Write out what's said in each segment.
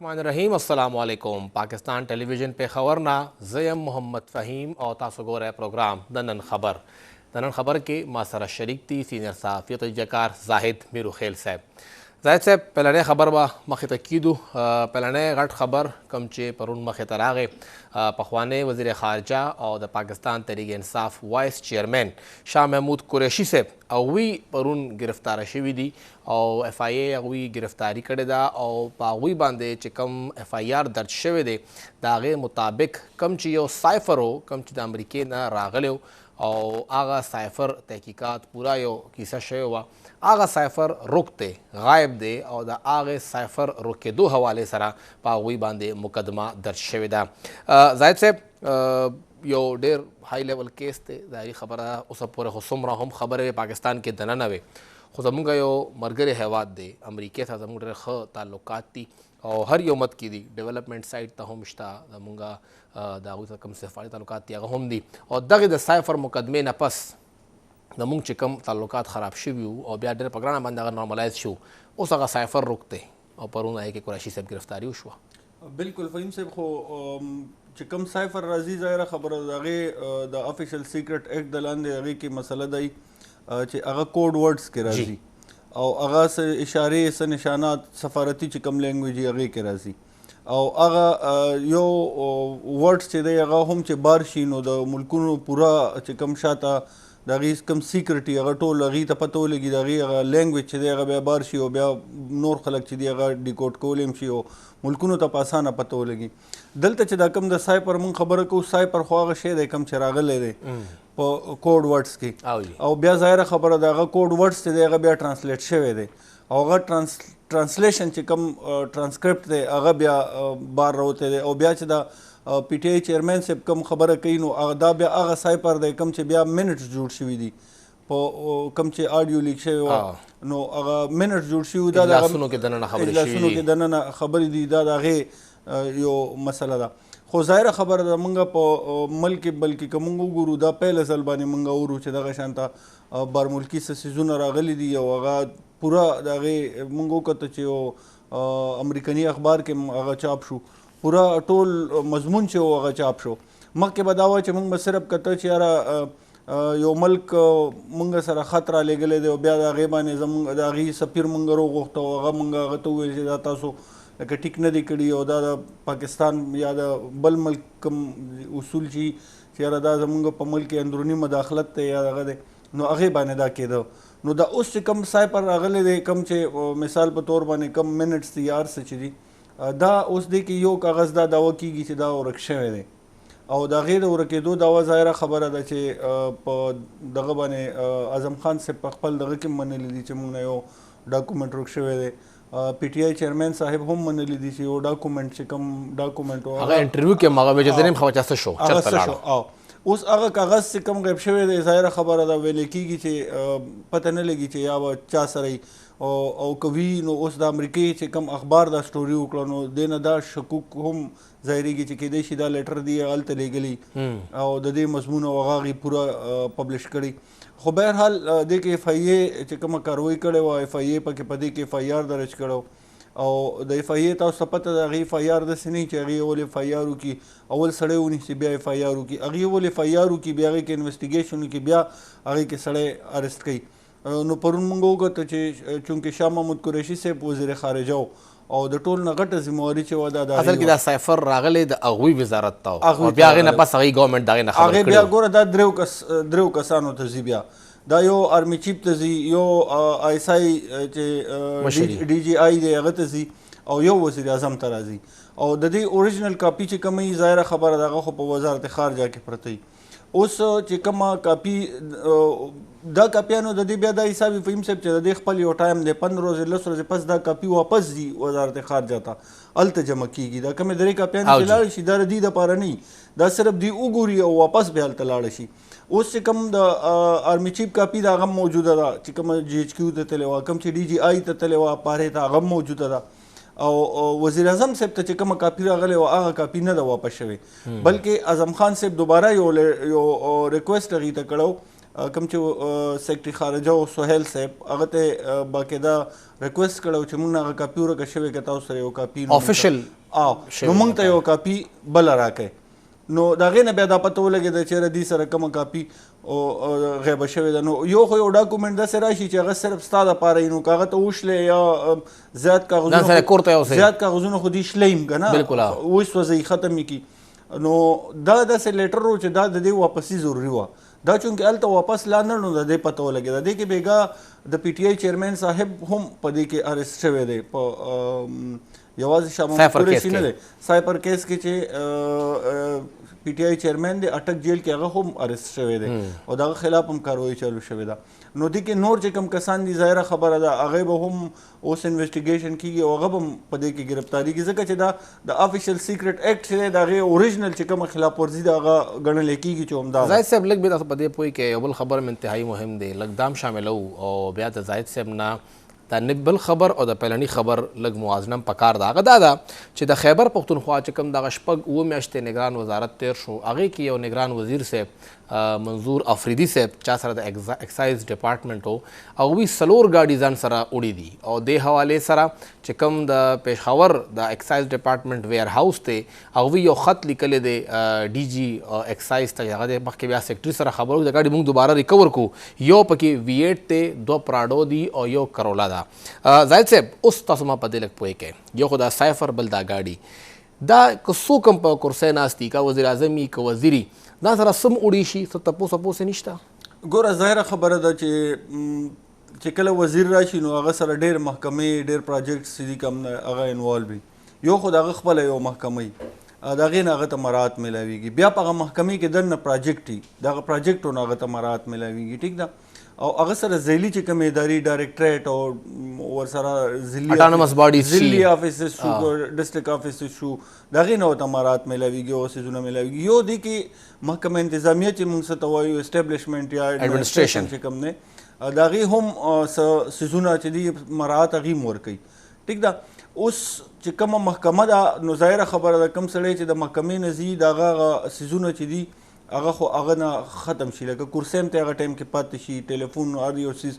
बिस्मिल्लाहिर्रहमानिर्रहीम अस्सलाम वालेकुम। पाकिस्तान टेलीविजन पे खबर ना ज़यम मोहम्मद फ़हीम और तासु गोरे प्रोग्राम दनन खबर के मासरा शरीक थी सीनियर सहाफ़ी तजकार जाहिद मीरू खेल साहब। जाहिद साहब पहले खबर बा मखी तकीदू पहले गट खबर कम चे परुन मखे तरागे पखवाने वज़ीर ख़ारजा और द पाकिस्तान तहरीक इंसाफ वाइस चेयरमैन शाह महमूद कुरैशी साहब अगवी परुन गिरफ्तार शवी दी और FIA अगवी गिरफ्तारी करे दा और पागवी बांधे चिकम FIR दर्ज शवे दे दागे मुताबिक कम चियो साइफरो कम ची अमरीके न रागले और आगा साइफर तहकीकात पूरा यो किसा शे हुआ आगा साइफर रुकते गायब दे और दा आगे साइफर रुके दो हवाले सरा पागवी बांधे मुकदमा दर्ज शवे दा। जाहिद साहब यो डेर हाई लेवल केस थे दारी खबर उस पूरे खुसुमरा हम खबर है पाकिस्तान के दना नवे खुदमुगा यो मरगर हैवात दे अमरीके था जमुंडर ख ताल्लुकात थी और हर योमत की दी डेवलपमेंट साइड तहमश्ता दमुंगा दागू कम से फाड़ी ताल्लुकात थी हम दी और दग द साइफर मुकदमे नपस दमुंग चिकम ताल्लुकात ख़राब शुरू और ब्या डेर पकड़ाना बंद अगर नॉर्मलाइज शू उस अगर साइफर रुकते और परून आए कि कुरैशी साहब गिरफ्तारी हुआ बिल्कुल फ़हीम साहब खो चिकम साइफर राजी ज़ाहिर खबर दागे द ऑफिशियल सीक्रेट एक्ट दलांदे अगे की मसला दई चे अगा कोड वर्ड्स के राजी और अगा से इशारे से निशानात सफारती चिकम लैंग्वेज अगे के राजी और अगा यो वर्ड्स चे दे अगा हम चे बारशीनो द मुल्कुनो पूरा चिकम शाता दागी कम सीक्रेटी अगर टोल अगी त पतो लगी दागी अगर लैंग्वेज चे दे अगर ब्या बारशी हो ब्या नोर खलक चे दे अगर डिकोड कोलेम शी हो मुल्कुनो त पासाना पतो लगी दलते चे दा कम द साइ पर mun खबर को साइ पर ख्वाग शे दे कम चरागल दे कोड वर्ड्स की और ब्या ज़ाहिर खबर दा अगर कोड वर्ड्स चे दे अगर ब्या ट्रांसलेट शे दे और अगर ट्रांसलेशन चे कम ट्रांसक्रिप्ट दे अगर ब्या बार रोते दे और ब्या चे दा PTI चेयरमैन से कम खबर कई नो दा ब्या आगा साइ पर दे कम चे ब्या मिनट्स जुड़ शवी दी कम चे ऑडियो लीक शे नो अगा मिनट्स जुड़ शवी दा सुनो के दना खबर दी दा आगे यो मसला दा खो ज़ाहिर खबर दा मंगा प मल्क बल्कि कमंगो गुरु दा पहले साल बानी मंगा उरु चे दा शांता बार मुल्की से सीजन रागली दी और अगा पूरा दागे मंगो कत चे अमेरिकनी अखबार के अगा चाप शू पूरा टोल मजमून चे अगा चाप शो मक के बदावा चे मंग सिर्फ कत चे यारा यो मल्क मंग सरा खतरा ले गले दे ब्या दागे बाने जम दागी सफीर मंगरो गोखता अगा मंगा अगा तो वे जाता सो कि ठीक न दी कड़ी और दा पाकिस्तान या दा बल मल्क उसूल ची यारा दा जमंग पमल के अंदरूनी मदाखलत ते या अगा दे नो अगे बाने दा के दो नो दा उस कम साइ पर अगले दे कम चे मिसाल पे तौर बाने कम मिनट्स थी यार से ची दा उस दे की यो कागज़ दा दावा की गी चे दा और रक्षे दे और दा गैर और के दो दावा ज़ाहिर खबर अदा चे दगा बाने आज़म खान से पखपल दगा के मन ली चे मुंग यो डॉक्यूमेंट रक्षे दे PTI चेयरमैन साहब हम मन ली दी चे वो डॉक्यूमेंट से कम डॉक्यूमेंट अगर इंटरव्यू के मगा में जतने खबर से शो आओ उस अगर कागज़ से कम गैप शवे दे ज़ाहिर खबर अदा वेले की गी चे पता न लगी चे या वो चा सरई और कभी नो उस दा अमरीकी चे कम अखबार दा स्टोरी उकलो नो देना दा शकुक हम ज़ाहिरी की चे के देशी दा लेटर दिए अलत ले गली और दे मजमून वगागी पूरा पब्लिश करी खो बहरहाल दे के FIA चे कम कार्रवाई करे वो FIA पर के पदे के FIR दर्ज करो और द FIA तो सपत अगी FIR दस नहीं चाहिए वो FIR की अव्वल सड़े उन्हीं से ब्या FIR की अगी वो FIR की ब्या के इन्वेस्टिगेशन की ब्या आगे के सड़े अरेस्ट कई नो परुन मंगो का तो चूंकि शाह महमूद कुरैशी से वज़ीर ख़ारिजा और द टोल नगट जिम्मेवारी चे वादा दा असल की दा साइफर रागले द अगवी वजारत ता और ब्या आगे न पास आगे गवर्नमेंट दागे न खबर आगे ब्या गोरा दा द्रेव कसानो तजी ब्या दा यो आर्मी चीफ तजी यो ISI चे DGI दे अगत तजी और यो वज़ीर आज़म तराजी और ददी ओरिजिनल कापी चे कमी ज़ाहिर खबर दागा खो प वजारत ख़ारजा के प्रति उस चे कमा कापी दा कापियानो ददी ब्या दा हिसाबी फ़हीम साहब चे ददी खपल यो टाइम दे 15 रोज़ 10 रोज़ पस दा कापी वापस दी वजारत ख़ारजा ता अलत जमा कीगी दा कमे दरे कापियानो चलाड़ शी दा दी दा पारा नहीं दा सिर्फ दी उगुरी और वापस बेल तलाड़ शी उससे come the army chief copy दा गम मौजूदा दा चिकम GHQ ते तलेवा कम चे DGI ते तलेवा पारे ता गम मौजूदा दा और वज़ीर आज़म साहब तो चिकम कापी रागले वो आगा कापी न दा वापस शवे बल्कि आज़म खान साहब दोबारा यो रिक्वेस्ट रही था करो کوم چې سیکرټري خارجه او سهیل صاحب هغه ته باقاعده ریکویسټ کړو چې موږ هغه کاپي ورکړه شوې که تاسو سره یو کاپي افیشل نو موږ ته یو کاپي بله راکړئ. نو د هغې نه بیا دا پته ولګېده چې ردي سره کومه کاپي غیبه شوې ده. نو یو خو یو ډاکومنټ داسې راشي چې هغه صرف ستا دپاره وي، نو که هغه ته وشلې یا زیات کاغذونه خو دې شلی یم که نه وسوځئ ختم یې کړي. نو دا داسې لیټر و چې دا د دې واپسي ضروري وه. دا چونکې هلته واپس لاندړ نو د دې پته ولګېده. دې کې بېګا د پی ټي آی چیرمین صاحب هم په دې کې اریسټ شوی دی په یوازې شاه محمود قریشي نه دی، سایپر کیس کې چې پی ټي آی چیرمین دی اټک جیل کې هغه هم اریسټ شوی دی او د هغه خلاف هم کاروایي چالو شوې ده. نو دې کې نور چې کوم کسان دي ظاهره خبره ده هغې به هم اوس انویسټیګیشن کېږي او هغه به هم په دې کې ګرفتاریږي، ځکه چې دا د افیشل سیکرټ ایکټ چې دی د هغې اوریجنل چې کومه خلاف ورزي ده هغه ګڼلی کېږي چې همدا زاهد صاحب لږ بیا تاسو په دې پوهې کې یو بل خبر هم انتهایي مهم دی، لږ دام شاملو او بیا د زاهد صاحب نه د بل خبر او د پیلني خبر لږ موازنه پکار ده. هغه دا ده چې د خیبر پښتونخوا چې کوم دغه شپږ اووه میاشتې نگران وزارت تیر شو، هغې کې یو نگران وزیر صاحب منظور افریدي صاحب چا سره د ایکسایز ډپارټمنټ و هغوی 4 ګاډي ځان سره وړي دي او دې حوالې سره چې کوم د پېښور د ایکسایز ډپارټمنټ ویر هاوس دی هغوی یو خط لیکلی دی ډي جي ایکسایز ته، هغه د مخکې بیا سیکرټري سره خبرو د ګاډي موږ دوباره ریکور کړو، یو پکې V8 دی، 2 پراډو دي او یو کرولا ده. زاهد صاحب اوس تاسو ما په دې لږ پوهې کوئ، یو خو دا سایفر بل دا ګاډي دا که څوک هم په کرسۍ ناست دي، که وزیر اعظم وي که وزیر وي، دا سره سم وړي شي څه تپوس اپوس نشته. ګوره ظاهره خبره ده چې کله وزیر راشي نو هغه سره ډېر محکمې ډېر پراجیکټس چې دي کوم هغه انوالو وي. یو خو د هغه خپله یو محکمه وي د هغې نه هغه ته مراعات میلاویږي، بیا په هغه محکمې کې دننه پراجیکټ وي د هغه پراجیکټو نه هغه ته مراعات میلاویږي. ټیک ده. او هغه سره ذیلي چې کوم اداري ډایرکټریټ او ورسره ذیلي افیسز شو ډسټرکټ افیسز شو د هغې نه ورته مراعات میلاویږي او څیزونه میلاویږي. یو دی کې محکمه انتظامیه چې موږ څه ته وایو اسټیبلیشمنټ یا ایډمنسټریشن چې کوم دی د هغې هم څه څیزونه چې دي مراعات هغې هم ورکوي. ټیک ده. اوس چې کومه محکمه ده نو ظاهره خبره ده کوم سړی چې د محکمې نه ځي د هغه څیزونه چې دي هغه خو هغه نه ختم شي، لکه کرسۍ هم ته هغه ټایم کې پاتې شي، ټلیفون هر یو څیز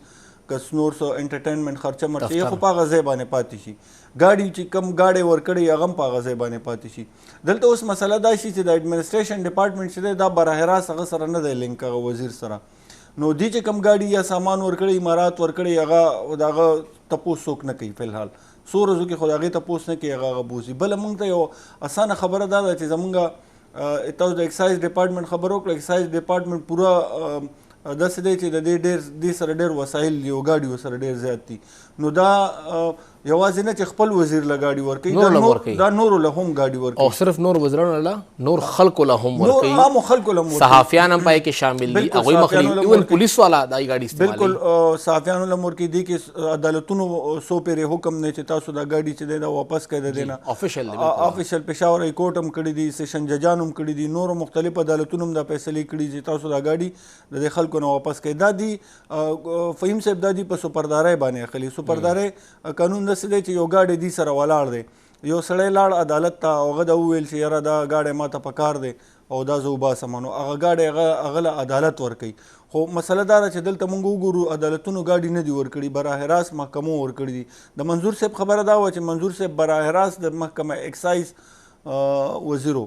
که نور څه انټرټینمنټ خرچه مرچه یې خو په هغه ځای باندې پاتې شي، ګاډي چې کوم ګاډی ورکړی هغه هم په هغه ځای باندې پاتې شي. دلته اوس مسله دا شي چې د ایډمنسټریشن ډپارټمنټ چې دی دا براہ راست هغه سره نه دی لینک هغه وزیر سره. نو دی چې کوم ګاډي یا سامان ورکړی امارات ورکړی هغه د هغه تپوس څوک نه کوي، فلحال څو ورځو کې خو د هغې تپوس نه کوي هغه بوځي. بله موږ ته یو اسانه خبره دا ده چې زمونږ تاسو د ایکسایز ډپارټمنټ خبر وکړه، ایکسایز ډپارټمنټ پوره داسې دی چې د دې سره ډېر وسایل دي او ګاډي ورسره ډېر زیات دي. نو دا یوازې نه چې خپل وزیر له ګاډي ورکوي، دا نورو له هم ګاډي ورکوي او صرف نور وزیرانو له نور خلکو له هم ورکوي، عامو خلکو له هم ورکوي، صحافیان هم پای کې شامل دي، هغوی مخلي ایون پولیس والا دا ګاډي استعمالوي. بالکل صحافیانو له هم ورکوي. دې کې عدالتونو څو پیرې حکم دی چې تاسو دا ګاډي چې دی دا واپس کړئ د دې نه. افیشل پېښور های کورټ هم کړي دي، سیشن ججان هم کړي دي، نورو مختلف عدالتونو هم دا فیصلې کړي چې تاسو دا ګاډي د دې خلکو نه واپس کړئ. دا دي فهیم صاحب دا دي په سپردارۍ باندې اخلي. سپردارۍ قانون داسې دی چې یو ګاډی دی سره ولاړ دی، یو سړی لاړ عدالت ته او هغه دا وویل چې یاره دا ګاډی ما ته پکار دی او دا زه وباسم، نو هغه ګاډی هغه له عدالت ورکوي. خو مسله دا ده چې دلته موږ وګورو عدالتونو ګاډي نه دي ورکړي، براہ راست محکمو ورکړي دي. د منظور صاحب خبره دا وه چې منظور صاحب براہ راست د محکمه ایکسایز وزیرو،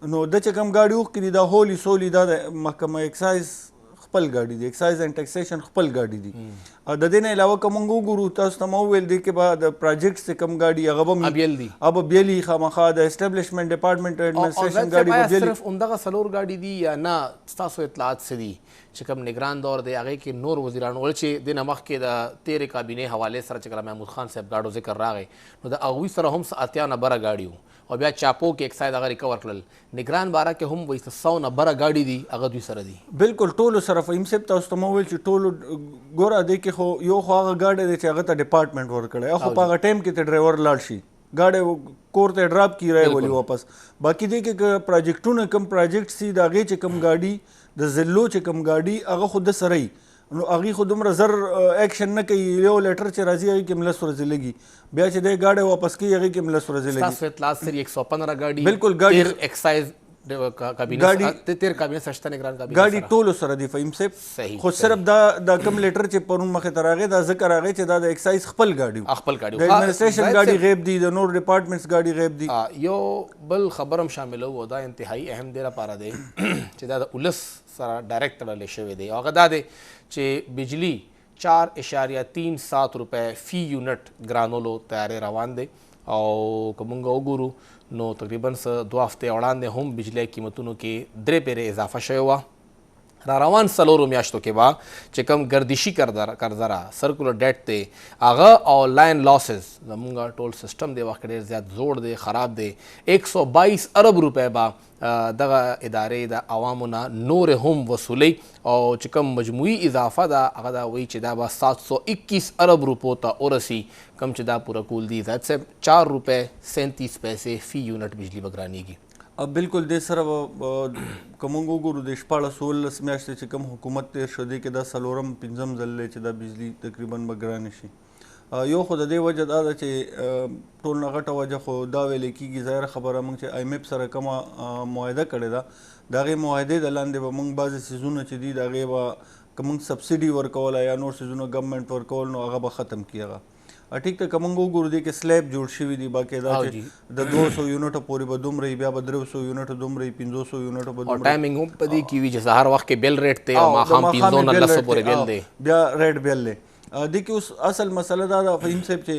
نو د چې کوم ګاډي اوښکي دي دا هولي سولي دا د محکمه ایکسایز خپل ګاډي دي، ایکسایز اینډ ټیکسیشن خپل ګاډي دي. د دې نه علاوه که موږ وګورو تاسو ته ما وویل دی کې به د پراجیکټس چې کوم ګاډي هغه به بیل دي، هغه به بیل وي خامخا. د اسټیبلیشمنټ ډپارټمنټ ایډمنسټریشن ګاډي به بیل وي. صرف همدغه 4 ګاډي دي یا نه ستاسو اطلاعات څه دي چې کوم نگران دور دی هغې کې نور وزیران ول چې دې نه مخکې د تېرې کابینې حوالې سره چې کله محمود خان صاحب ګاډو ذکر راغی نو د هغوی سره هم 80 نه بره ګاډي وو او بیا چاپو کې ایکسایز هغه ریکور کړل. نگران باره کې هم وایي 100 نه بره ګاډي دي هغه دوی سره دي. بالکل ټولو سره فهیم صاحب تاسو ته ما وویل چې ټولو ګوره دې کې خو یو خو هغه ګاډی دی چې هغه ته ډپارټمنټ ورکړی، خو په هغه ټایم کې ته ډرایور لاړ شي ګاډی کور ته ډراپ کړي راولي واپس. باقي دی کې پراجیکټونه کم پراجیکټ سي د هغې چې کم ګاډي د ضلعو چې کم ګاډي هغه خو د سره نو هغې خو دومره زر ایکشن نه کوي. یو لیټر چې راځي هغې کې 10 ورځې لګي، بیا چې دی ګاډی واپس کوي هغې کې 10 ورځې لګي. ستاسو اطلاعات سره 115 ګاډي بالکل ګاډي ایکسایز کابینه تیر کابینه سشته نگران کابینه ګاډي ټولو سره دی فهیم صاحب صحیح خو صرف دا کم لیټر چې پرون مخې ته راغی دا ذکر راغی چې دا د ایکسایز خپل ګاډي خپل ګاډي د ایڈمنسټریشن ګاډي غیب دي د نور ډپارټمنټس ګاډي غیب دي یو بل خبرم شامل و دا انتهایی اهم دی لپاره دی چې دا د ولس سره ډایرکټ تړلی شوی دی هغه دا دی چې بجلی 4.37 روپۍ فی یونټ ګرانولو تیاری روان دی او که مونږ وګورو نو تقریبا څه 2 هفتې وړاندې هم بجلی قیمتونو کې 3 پیرې اضافه شوې وه را روان څلورو میاشتو کې به چې کوم ګردشي قرضه سرکولر ډیټ دی هغه او لاین لاسز زمونږ ټول سیسټم دی وخت ډېر زیات زوړ دی خراب دی 122 ارب روپۍ به دغه ادارې د عوامو نه نورې هم وصولي او چې کوم مجموعي اضافه ده هغه دا وایي چې دا به 721 ارب روپو ته ورسي کم چې دا پوره کول دي زیات صاحب 4 روپۍ 37 پیسې فی یونټ بجلی به ګرانېږي بالکل دې سره که موږ وګورو د 14 میاشتې چې کوم حکومت تېر شو دی کې دا څلورم پنځم ځل دی چې دا بجلی تقریبا به ګرانې شي یو خو د دې وجه دا ده چې ټول نه غټه وجه خو دا ویل کېږي ظاهره خبره موږ چې آی ایم ایف سره کومه معاهده کړې ده د هغې معاهدې د لاندې به موږ بعضې څیزونه چې دي د هغې به که موږ سبسډي ورکوله یا نور څیزونه ګورنمنټ ورکول نو هغه به ختم کړي هغه ټیک ته که موږ وګورو دې کې سلیب جوړ شوي دي باقاعده چې د 200 یونټو پورې به دومره بیا به 300 یونټو دومره 500 یونټو به دومره ټایمینګ هم په دې کې وي چې سهار وخت کې بیل ریټ دی او ماښام 500 نه 100 پورې بیل دی بیا ریټ بیل دی دې کې اوس اصل مسله دا ده فهیم صاحب چې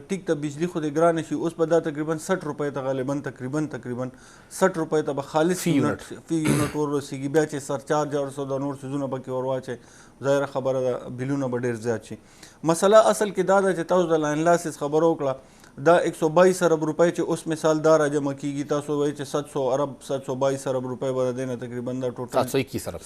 ټیک ته بجلی خو دې ګرانه شي اوس به دا تقریبا 60 روپۍ ته غالبا تقریبا 60 روپۍ ته به خالص فی یونټ ورسیږي بیا چې سرچارج او څه د نور څیزونه پکې ورواچي ظاهره خبره ده بلونه به ډېر زیات شي مسله اصل کې دا ده چې تاسو د لاین لاسز خبره وکړه دا 122 ارب روپۍ چې اوس مثال دا راجمع کیږي تاسو وایي چې 722 ارب روپۍ به د دې نه تقریبا دا ټوټل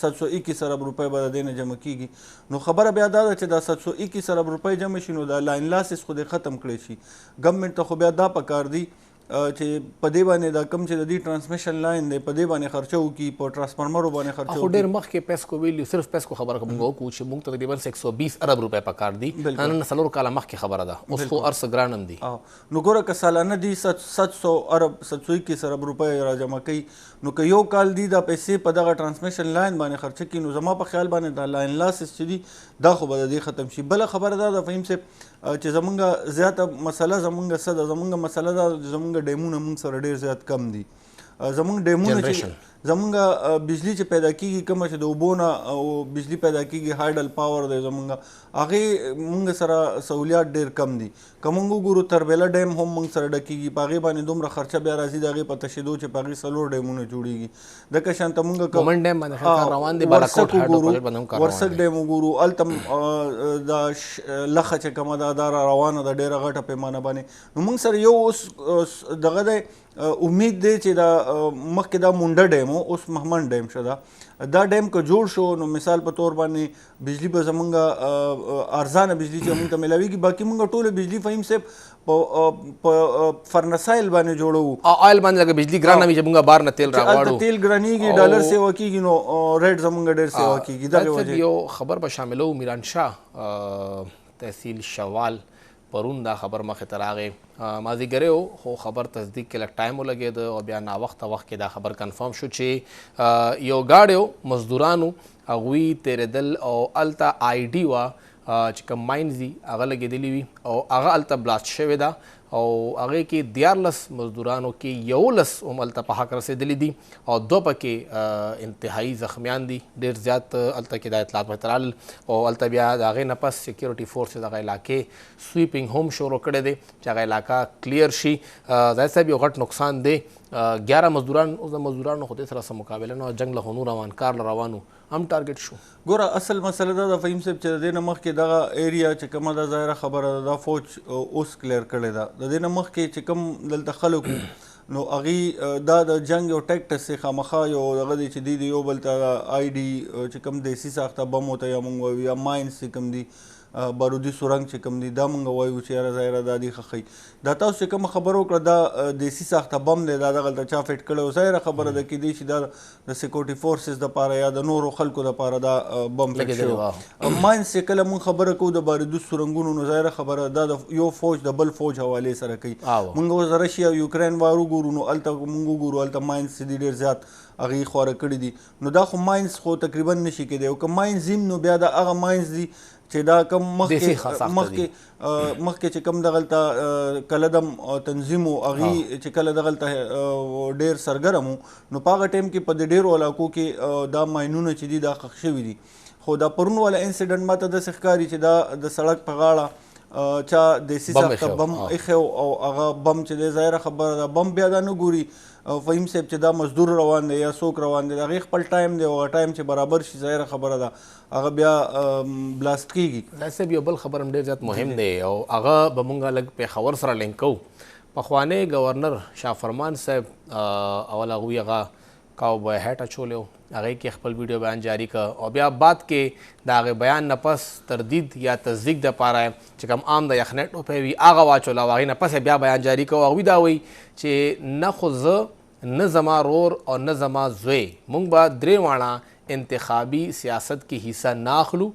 721 ارب روپۍ به د دې نه جمع کیږي نو خبره بیا دا ده چې دا 721 ارب روپۍ جمع شي نو دا لاین لاسز خو دې ختم کړی شي ګورنمنټ ته خو بیا دا پکار دی چې په دې باندې دا کم چې د دې ټرانسمیشن لاین دی په دې باندې خرچه وکړي په ټرانسفارمرو باندې خرچه وکړي خو ډېر مخکې پیسکو ویلي صرف پیسکو خبره کوم وکړو چې موږ تقریبا 120 ارب روپۍ پکار دي نن څلور کاله مخکې خبره ده اوس خو ارس ګرانم دي نو ګوره که سالانه دي 700 ارب 721 ارب روپۍ را جمع کوي نو که یو کال دی دا پیسې په دغه ټرانسمیشن لاین باندې خرچه کړي نو زما په خیال باندې دا لاین لاسز چې دي دا خو به د دې ختم شي بله خبره دا ده فهیم صاحب چې زمونږ زیاته مسله زمونږ څه ده زمونږ مسله دا زمونږ ډیمونه موږ سره ډېر زیات کم دي زمونږ ډیمونه چې زمونږ بجلی چې پیدا کیږي کومه چې د اوبو نه او بجلی پیدا کیږي هایډل پاور دی زمونږ هغې موږ سره سہولیات ډېر کم دي که موږ وګورو تربیله ډیم هم موږ سره ډکېږي په هغې باندې دومره خرچه بیا راځي د هغې په تشېدو چې په هغې 4 ډیمونه جوړېږي دکه شانته موږ ورسک ډیم وګورو هلته دا لخه چې کومه ده دا روانه ده ډېره غټه پیمانه باندې نو موږ سره یو اوس دغه دی امید دی چې دا مخکې دا مونډه ډیم اوس مهمن ډیم شو دا ډیم که جوړ شو نو مثال په طور باندې بجلی به زمونږ ارزانه بجلی چې موږ ته میلاویږي باقي موږ ټوله بجلی فهیم صاحب په فرنسایل باندې جوړوو آیل باندې لکه بجلی ګرانه وي چې موږ بار نه تیل راغواړو تیل ګرانېږي ډالر سیوا کېږي نو ریټ زمونږ ډېر سیوا کېږي دغې وجې یو خبر به شاملو میران شاه تحصیل شوال پرون دا خبر مخې ته راغی مازدیګری خو خبر تصدیق کې لږ ټایم ولګېده او بیا ناوخته وخت کې دا خبر کنفرم شو چې یو ګاډی مزدورانو هغوی تېرېدل او هلته آی ډي وه چې کوم ماینز دي هغه لګېدلي وي او هغه هلته بلاست شوې ده او هغې کې 14 مزدورانو کې 11 هم هلته په حق رسېدلي دي او 2 پکې انتهایی زخمیان دي ډېر زیات هلته کې دا اطلاعات ورته رالل او هلته بیا د هغې نه پس سیکیورټي فورسز هغه علاقې سویپینګ هم شروع کړی دی چې هغه علاقه کلیر شي ظاهر صاحب یو غټ نقصان دی 11 مزدوران اوس د مزدورانو خو دې سره څه مقابله نه جنګ له خو نور روان کار له روانو هم ټارګټ شو ګوره اصل مسله دا د فهیم صاحب چې د دې نه مخکې دغه ایریا چې کومه ده ظاهره خبره ده دا فوج اوس کلیر کړې ده د دې نه مخکې چې کوم دلته خلک نو هغې دا د جنګ یو ټیکټس دی خامخا یو دغه دی چې دی یو بل ته آی ډي چې کوم دیسي ساخته بم ورته یا موږ وایو یا ماینس چې کوم دي بارودي سورنګ چې کوم دي دا موږ وایو چې یاره ظاهره دا دي ښه دا تاسو چې کومه خبره وکړه دا دیسي ساخته بم دی دا دغلته چا فټ کړی ظاهره خبره ده کیدای شي دا د سیکورټي فورسز دپاره یا د نورو خلکو دپاره دا بم فټ شوی ماینس چې کله موږ خبره کوو د بارودي سورنګونو نو ظاهره خبره دا د یو فوج د بل فوج حوالې سره کوي موږ اوس د رشیا او یوکرین وار وګورو نو هلته موږ وګورو هلته ماینس چې دي ډېر زیات هغې خواره کړي دي نو دا خو ماینس خو تقریبا نشي کېدی او که ماینس هم نو بیا د هغه ماینس دي چې دا کم مخکې چې کم دغلته کله د تنظیم و هغې چې کله دغلته ډېر سرګرم و نو په هغه ټایم کې په د ډېرو علاقو کې دا ماینونه چې دي دا ښخ شوي دي خو دا پرون والا انسیډنټ ماته داسې ښکاري چې دا د سړک په غاړه چا دیسي ساخته بم ایښی او هغه بم چې دی ظاهره خبره ده بم بیا دا نه ګوري فهیم صاحب چې دا مزدور روان دی یا څوک روان دی د هغې خپل ټایم دی او هغه ټایم چې برابر شي ظاهره خبره ده هغه بیا بلاست کېږي صاحب یو بل خبر هم ډېر زیات مهم دی او هغه به مونږ لږ پېښور سره لینک کوو پخوانی گورنر شاه فرمان صاحب اول هغوی هغه کاوبای هیټ اچولی و هغې کې خپل ویډیو بیان جاری که او بیا بعد کې د هغې بیان نه پس تردید یا تصدیق دپاره چې کوم عام د یخنۍ ټوپی وي هغه واچوله او هغې نه پس بیا بیان جاری که او هغوی دا وایي چې نه خو زه نه زما رور او نه زما زوی مونږ به درې واړه انتخابي سیاست کې حصه نه اخلو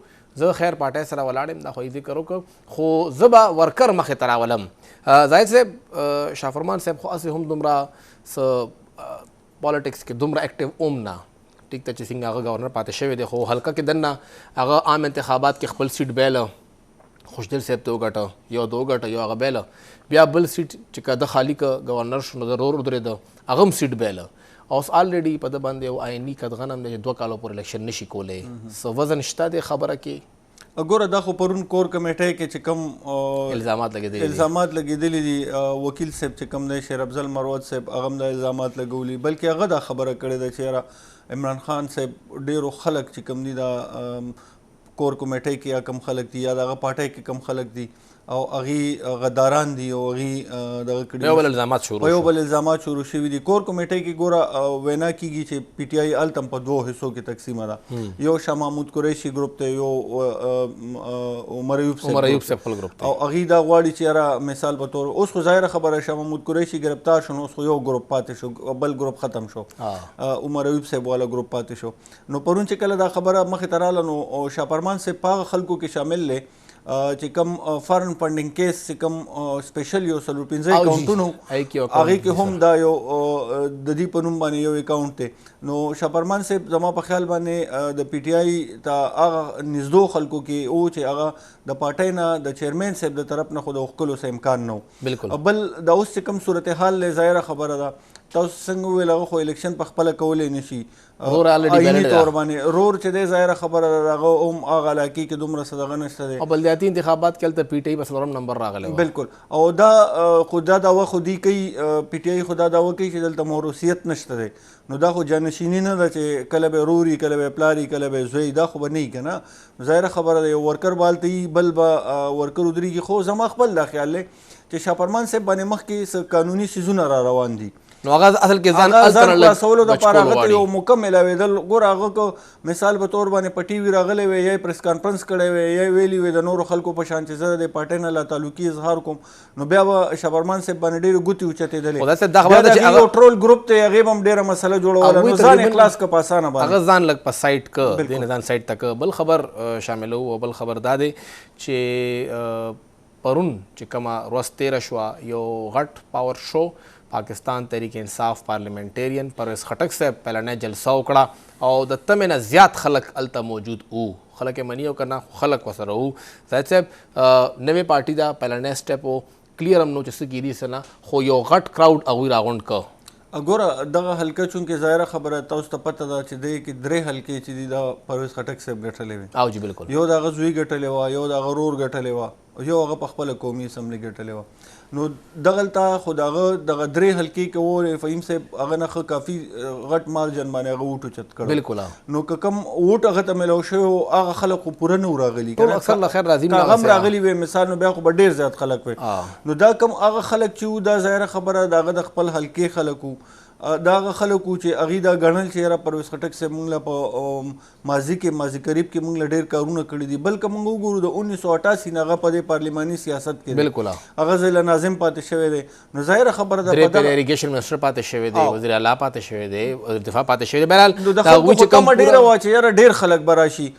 زه خیر پارټۍ سره ولاړ یم دا خو یې ذکر وکړ خو زه به ورکر مخې ته راولم زاهد صاحب شاه فرمان صاحب خو اصلي هم دومره څه پالیټکس کې دومره اکټیو اوم نه ټیک ته چې څنګه هغه گورنر پاتې شوی دی خو حلقه کې دننه هغه عام انتخابات کې خپل سیټ بیله خوشدل صاحب ته وګټه یو د وګټه یو هغه بیله بیا بل سیټ چې که د خالي که گورنر شو نو د رور ودرېده هغه هم سیټ بیله او اوس آلریډي په ده باندې یو آئیني قدغن هم دی چې 2 کالو پورې الیکشن نشي کولی څه وزن شته دی خبره کې ګوره دا خو پرون کور کمیټۍ کې چې کوم الزامات لګېدلي دي وکیل صاحب چې کوم دی شیر افضل مروت صاحب هغه هم دا الزامات لګولي بلکې هغه دا خبره کړې ده چې یاره عمران خان صاحب ډېرو خلک چې کوم دي دا کور کمیټۍ کې یا کم خلک دي یا د هغه پارټۍ کې کم خلک دي او هغې غداران دي او هغې دغه کړي یو بل الزامات شروع شوي دي کور کمیټۍ کې ګوره وینا کېږي چې پی ټي آی هلته هم په 2 حصو کې تقسیمه ده یو شاه محمود قریشي ګروپ ته یو عمر ایوب صاحب خپل ګروپ او هغې دا غواړي چې یاره مثال په طور اوس خو ظاهره خبره شاه محمود قریشي ګرفتار شو نو اوس خو یو ګروپ پاتې شو بل ګروپ ختم شو عمر ایوب صاحب والا ګروپ پاتې شو نو پرون چې کله دا خبره مخې ته راله نو شاه فرمان صاحب په هغه خلکو کې شامل دی چې کوم فارن فنډینګ کیس چې کوم سپیشل یو 15 اکاونټونو هغې کې هم دا یو د دې په نوم باندې یو اکاونټ دی نو شاه فرمان صاحب زما په خیال باندې د پی ټي آی ته هغه نږدو خلکو کې او چې هغه د پارټۍ نه د چیرمین صاحب د طرف نه خو د وښکلو څه امکان نه و بل دا اوس چې کوم صورتحال دی ظاهره خبره ده تاسو څنګه وویل هغه خو الیکشن په خپله کولی نه شي آئیني طور باندې رور چې دی ظاهره خبره ده هغه هم هغه علاقې کې دومره څه دغه نشته دی او بلدیاتي انتخابات کې هلته پی ټي آی په 4 نمبر راغلی و بلکل او دا خو دا دعوه خو دوی کوي پی ټي آی خو دا دعوه کوي چې دلته موروثیت نشته دی نو دا خو جانشیني نه ده چې کله به روري کله به پلاري کله به زوی دا خو به نه وي که نه ظاهره خبره ده یو ورکر به هلته وي بل به ورکر ودرېږي خو زما خپل دا خیال دی چې شاه فرمان صاحب باندې مخکې څه قانوني څیزونه را روان دي نو هغه اصل کې ځان خلاصولو دپاره هغه ته یو مکمل اورېدل ګوره هغه که مثال په طور باندې په ټي وي راغلی وی یا پریس کانفرنس کړی وی یا ویلي وی د نورو خلکو په شان چې زه د پارټۍ نه لا تعلقي اظهار کوم نو بیا به شاه فرمان صاحب باندې ډېرې ګوتې اوچتېدلې بیا د یو ټرول ګروپ ته هغې به هم ډېره مسله جوړوله نو ځان یې خلاص که په اسانه باندې هغه ځان لږ په سایټ که دې نه ځان سایټ ته که بل خبر شاملو او بل خبر دا دی چې پرون چې کومه ورځ تېره شوه یو غټ پاور شو پاکستان تحریک انصاف پارلیمنټیرین پرویز خټک صاحب پهلنۍ جلسه وکړه او د تمې نه زیات خلک هلته موجود وو خلک یې مني او که نه خلک ورسره وو زاهد صاحب نوې پارټي ده پهلنۍ سټیپ و کلیر هم نو چې څه کېدي څه نه خو یو غټ کراوډ هغوی راغونډ که ګوره دغه حلقه چونکې ظاهره خبره تاسو ته پته ده چې دې کې 3 حلقې چې دي دا پرویز خټک صاحب ګټلې وې او جی بالکل یو د هغه زوی ګټلې وه یو د هغه رور ګټلې وه یو هغه په خپله قومي اسمبلي ګټلې وه نو دغلته خو د هغه دغه 3 حلقې کې و فهیم صاحب هغه نه ښه کافي غټ مارجن باندې هغه ووټ اوچت کړی بالکل نو که کوم ووټ هغه ته میلاو شوی و هغه خلک خو پوره نه و راغلي ټول اکثر له خیر راځي هغه هم راغلي وی مثال نو بیا خو به ډېر زیات خلک وی نو دا کوم هغه خلک چې و دا ظاهره خبره د هغه د خپل حلقې خلک و دا هغه خلک وو چې هغوی دا ګڼل چې یاره پرویز خټک صاحب موږ له په ماضي قریب کې موږ له ډېر کارونه کړي دي، بلکې موږ وګورو د 1988 نه هغه په دې پارلیماني سیاست کې بالکل هغه ځای له ناظم پاتې شوی دی. نو ظاهره خبره ده درې پیل اریګیشن منسټر پاتې شوی دی، وزیر اعلی پاتې شوی دی، وزیر دفاع پاتې شوی دی. بهرحال د خلکو په کمه ډېره وه چې یاره ډېر خلک به راشي،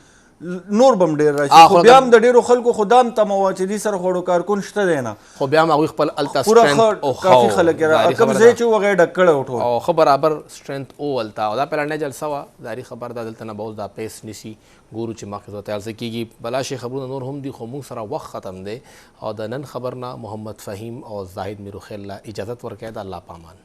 نور بم ډېر راشي، خو بیا هم د ډېرو خلکو خو دا هم تمه وه چې دې سره خو کارکون شته دی نه، خو بیا هم هغوی خپل هلته پوره کافي خلک یې کوم ځای چې و هغه یې ډک کړی و ټول او ښه برابر سټرنث و هلته. او دا پلانې جلسه وه، داري خبر ده دلته نه به اوس دا پیس نیسي، ګورو چې مخکې ته هلته کېږي. بلا شي خبرونه نور هم دي، خو موږ سره وخت ختم دی. او د نن خبر نه محمد فهیم او زاهد میروخیل اجازت ورکوي. د الله پامان.